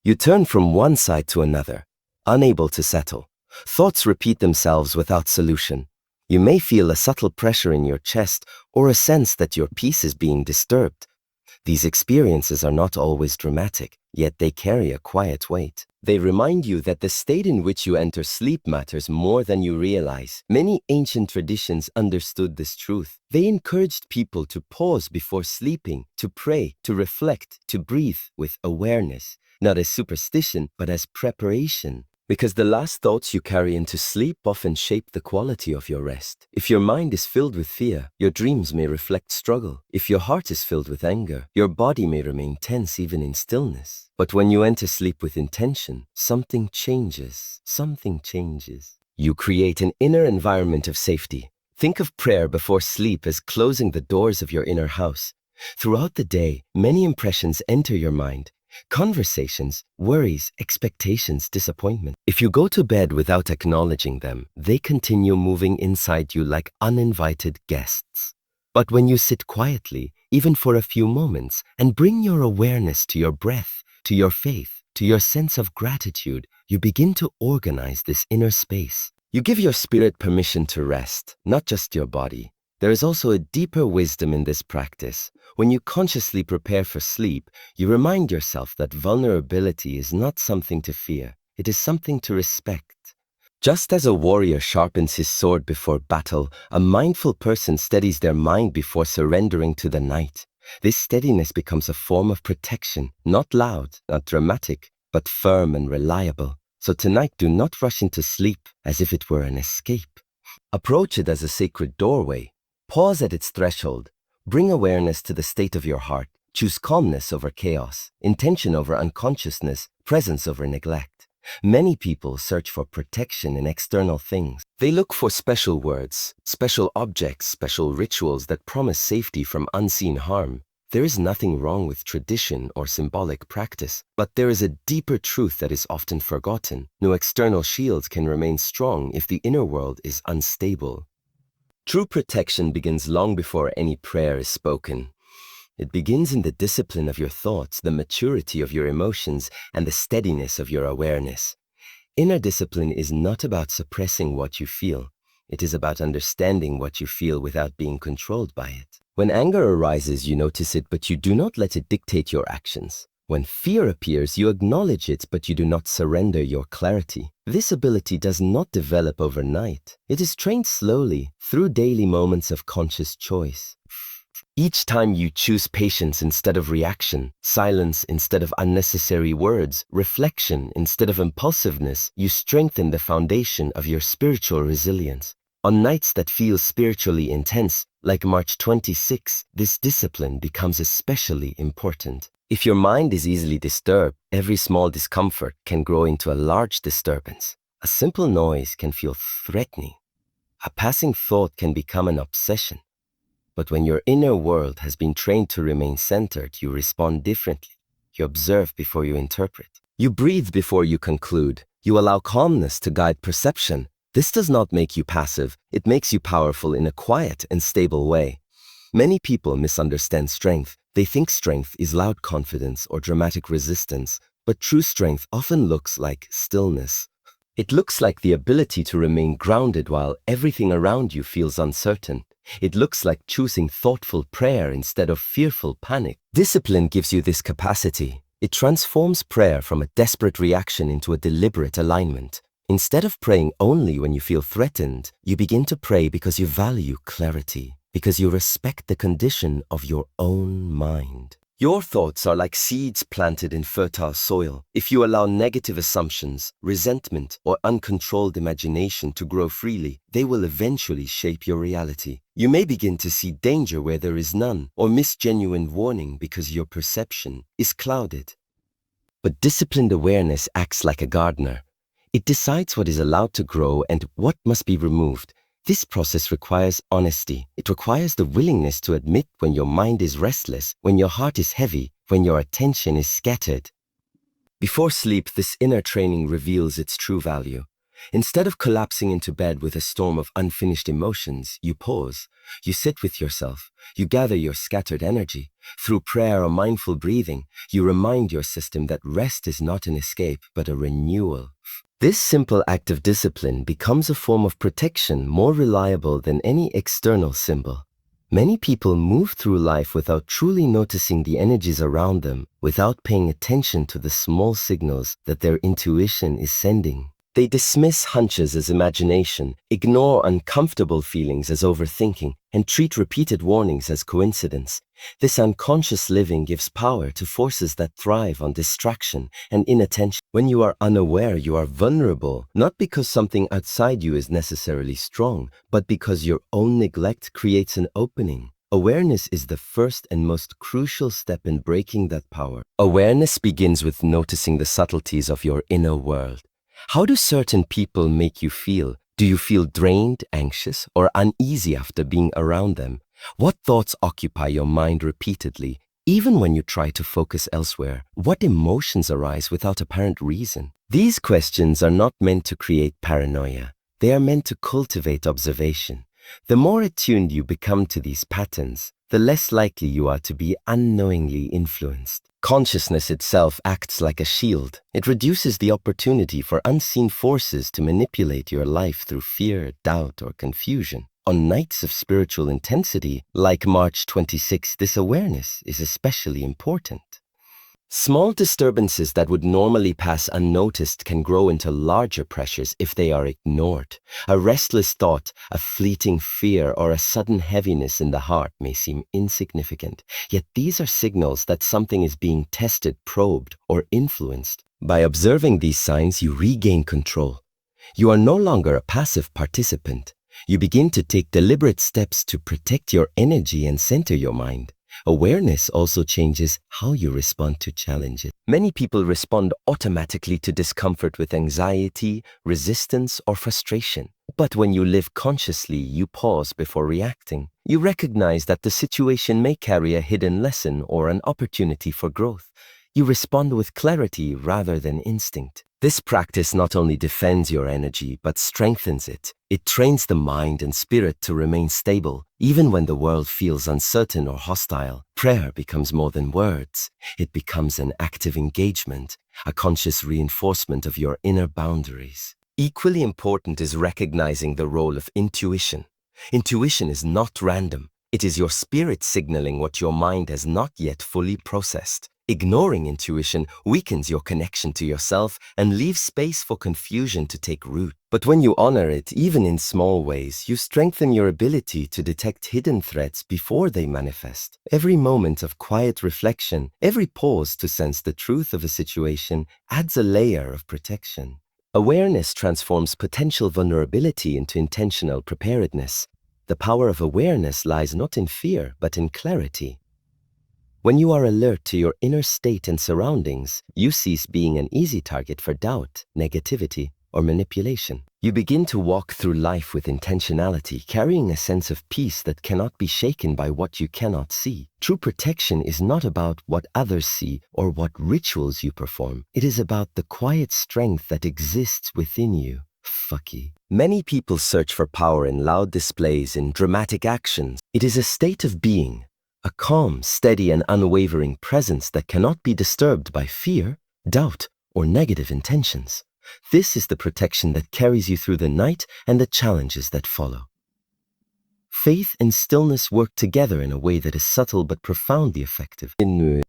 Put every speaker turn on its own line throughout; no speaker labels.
You turn from one side to another, unable to settle. Thoughts repeat themselves without solution. You may feel a subtle pressure in your chest or a sense that your peace is being disturbed. These experiences are not always dramatic, yet they carry a quiet weight. They remind you that the state in which you enter sleep matters more than you realize. Many ancient traditions understood this truth. They encouraged people to pause before sleeping, to pray, to reflect, to breathe with awareness, not as superstition, but as preparation. Because the last thoughts you carry into sleep often shape the quality of your rest. If your mind is filled with fear, your dreams may reflect struggle. If your heart is filled with anger, your body may remain tense even in stillness. But when you enter sleep with intention, something changes. Something changes. You create an inner environment of safety. Think of prayer before sleep as closing the doors of your inner house. Throughout the day, many impressions enter your mind. Conversations, worries, expectations, disappointment. If you go to bed without acknowledging them, they continue moving inside you like uninvited guests. But when you sit quietly, even for a few moments, and bring your awareness to your breath, to your faith, to your sense of gratitude, you begin to organize this inner space. You give your spirit permission to rest, not just your body. There is also a deeper wisdom in this practice. When you consciously prepare for sleep, you remind yourself that vulnerability is not something to fear. It is something to respect. Just as a warrior sharpens his sword before battle, a mindful person steadies their mind before surrendering to the night. This steadiness becomes a form of protection, not loud, not dramatic, but firm and reliable. So tonight, do not rush into sleep as if it were an escape. Approach it as a sacred doorway. Pause at its threshold. Bring awareness to the state of your heart. Choose calmness over chaos, intention over unconsciousness, presence over neglect. Many people search for protection in external things. They look for special words, special objects, special rituals that promise safety from unseen harm. There is nothing wrong with tradition or symbolic practice, but there is a deeper truth that is often forgotten. No external shield can remain strong if the inner world is unstable. True protection begins long before any prayer is spoken. It begins in the discipline of your thoughts, the maturity of your emotions, and the steadiness of your awareness. Inner discipline is not about suppressing what you feel. It is about understanding what you feel without being controlled by it. When anger arises, you notice it, but you do not let it dictate your actions. When fear appears, you acknowledge it, but you do not surrender your clarity. This ability does not develop overnight. It is trained slowly through daily moments of conscious choice. Each time you choose patience instead of reaction, silence instead of unnecessary words, reflection instead of impulsiveness, you strengthen the foundation of your spiritual resilience. On nights that feel spiritually intense, like March 26, this discipline becomes especially important. If your mind is easily disturbed, every small discomfort can grow into a large disturbance. A simple noise can feel threatening. A passing thought can become an obsession. But when your inner world has been trained to remain centered, you respond differently. You observe before you interpret. You breathe before you conclude. You allow calmness to guide perception. This does not make you passive. It makes you powerful in a quiet and stable way. Many people misunderstand strength. They think strength is loud confidence or dramatic resistance, but true strength often looks like stillness. It looks like the ability to remain grounded while everything around you feels uncertain. It looks like choosing thoughtful prayer instead of fearful panic. Discipline gives you this capacity. It transforms prayer from a desperate reaction into a deliberate alignment. Instead of praying only when you feel threatened, you begin to pray because you value clarity, because you respect the condition of your own mind. Your thoughts are like seeds planted in fertile soil. If you allow negative assumptions, resentment, or uncontrolled imagination to grow freely, they will eventually shape your reality. You may begin to see danger where there is none, or miss genuine warning because your perception is clouded. But disciplined awareness acts like a gardener. It decides what is allowed to grow and what must be removed. This process requires honesty. It requires the willingness to admit when your mind is restless, when your heart is heavy, when your attention is scattered. Before sleep, this inner training reveals its true value. Instead of collapsing into bed with a storm of unfinished emotions, you pause, you sit with yourself, you gather your scattered energy. Through prayer or mindful breathing, you remind your system that rest is not an escape, but a renewal. This simple act of discipline becomes a form of protection more reliable than any external symbol. Many people move through life without truly noticing the energies around them, without paying attention to the small signals that their intuition is sending. They dismiss hunches as imagination, ignore uncomfortable feelings as overthinking, and treat repeated warnings as coincidence. This unconscious living gives power to forces that thrive on distraction and inattention. When you are unaware, you are vulnerable, not because something outside you is necessarily strong, but because your own neglect creates an opening. Awareness is the first and most crucial step in breaking that power. Awareness begins with noticing the subtleties of your inner world. How do certain people make you feel? Do you feel drained, anxious, or uneasy after being around them? What thoughts occupy your mind repeatedly, even when you try to focus elsewhere? What emotions arise without apparent reason? These questions are not meant to create paranoia. They are meant to cultivate observation. The more attuned you become to these patterns, the less likely you are to be unknowingly influenced. Consciousness itself acts like a shield. It reduces the opportunity for unseen forces to manipulate your life through fear, doubt, or confusion. On nights of spiritual intensity, like March 26, this awareness is especially important. Small disturbances that would normally pass unnoticed can grow into larger pressures if they are ignored. A restless thought, a fleeting fear, or a sudden heaviness in the heart may seem insignificant, yet these are signals that something is being tested, probed, or influenced. By observing these signs, you regain control. You are no longer a passive participant. You begin to take deliberate steps to protect your energy and center your mind. Awareness also changes how you respond to challenges. Many people respond automatically to discomfort with anxiety, resistance, or frustration. But when you live consciously, you pause before reacting. You recognize that the situation may carry a hidden lesson or an opportunity for growth. You respond with clarity rather than instinct. This practice not only defends your energy, but strengthens it. It trains the mind and spirit to remain stable, even when the world feels uncertain or hostile. Prayer becomes more than words. It becomes an active engagement, a conscious reinforcement of your inner boundaries. Equally important is recognizing the role of intuition. Intuition is not random. It is your spirit signaling what your mind has not yet fully processed. Ignoring intuition weakens your connection to yourself and leaves space for confusion to take root. But when you honor it, even in small ways, you strengthen your ability to detect hidden threats before they manifest. Every moment of quiet reflection, every pause to sense the truth of a situation adds a layer of protection. Awareness transforms potential vulnerability into intentional preparedness. The power of awareness lies not in fear, but in clarity. When you are alert to your inner state and surroundings, you cease being an easy target for doubt, negativity, or manipulation. You begin to walk through life with intentionality, carrying a sense of peace that cannot be shaken by what you cannot see. True protection is not about what others see or what rituals you perform. It is about the quiet strength that exists within you. Fucky. Many people search for power in loud displays, in dramatic actions. It is a state of being, a calm, steady, and unwavering presence that cannot be disturbed by fear, doubt, or negative intentions. This is the protection that carries you through the night and the challenges that follow. Faith and stillness work together in a way that is subtle but profoundly effective.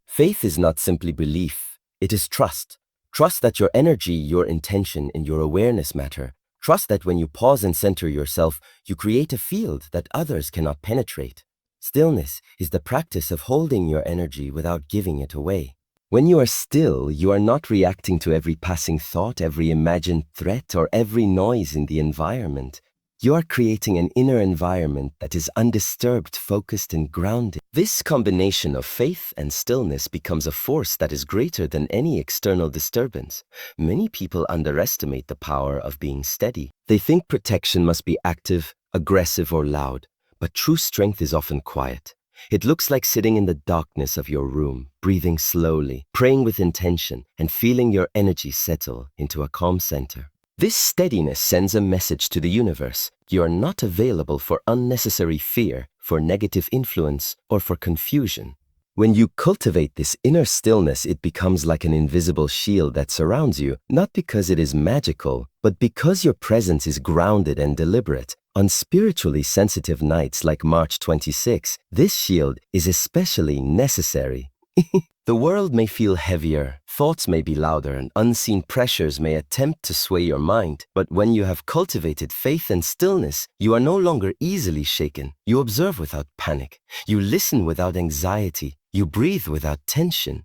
Faith is not simply belief, it is trust. Trust that your energy, your intention, and your awareness matter. Trust that when you pause and center yourself, you create a field that others cannot penetrate. Stillness is the practice of holding your energy without giving it away. When you are still, you are not reacting to every passing thought, every imagined threat, or every noise in the environment. You are creating an inner environment that is undisturbed, focused, and grounded. This combination of faith and stillness becomes a force that is greater than any external disturbance. Many people underestimate the power of being steady. They think protection must be active, aggressive, or loud. But true strength is often quiet. It looks like sitting in the darkness of your room, breathing slowly, praying with intention, and feeling your energy settle into a calm center. This steadiness sends a message to the universe. You are not available for unnecessary fear, for negative influence, or for confusion. When you cultivate this inner stillness, it becomes like an invisible shield that surrounds you, not because it is magical, but because your presence is grounded and deliberate. On spiritually sensitive nights like March 26, this shield is especially necessary. The world may feel heavier, thoughts may be louder, and unseen pressures may attempt to sway your mind. But when you have cultivated faith and stillness, you are no longer easily shaken. You observe without panic. You listen without anxiety. You breathe without tension.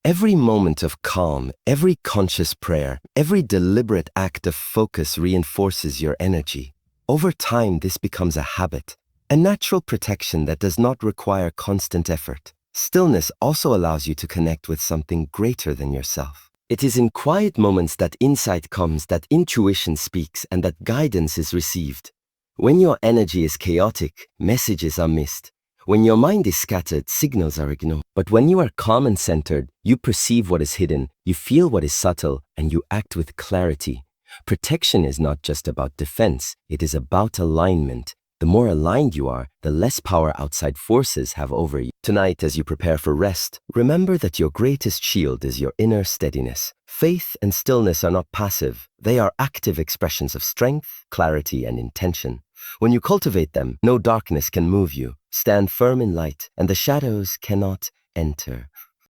Every moment of calm, every conscious prayer, every deliberate act of focus reinforces your energy. Over time, this becomes a habit, a natural protection that does not require constant effort. Stillness also allows you to connect with something greater than yourself. It is in quiet moments that insight comes, that intuition speaks, and that guidance is received. When your energy is chaotic, messages are missed. When your mind is scattered, signals are ignored. But when you are calm and centered, you perceive what is hidden, you feel what is subtle, and you act with clarity. Protection is not just about defense, it is about alignment. The more aligned you are, the less power outside forces have over you. Tonight, as you prepare for rest, remember that your greatest shield is your inner steadiness. Faith and stillness are not passive. They are active expressions of strength, clarity, and intention. When you cultivate them, no darkness can move you. Stand firm in light, and the shadows cannot enter.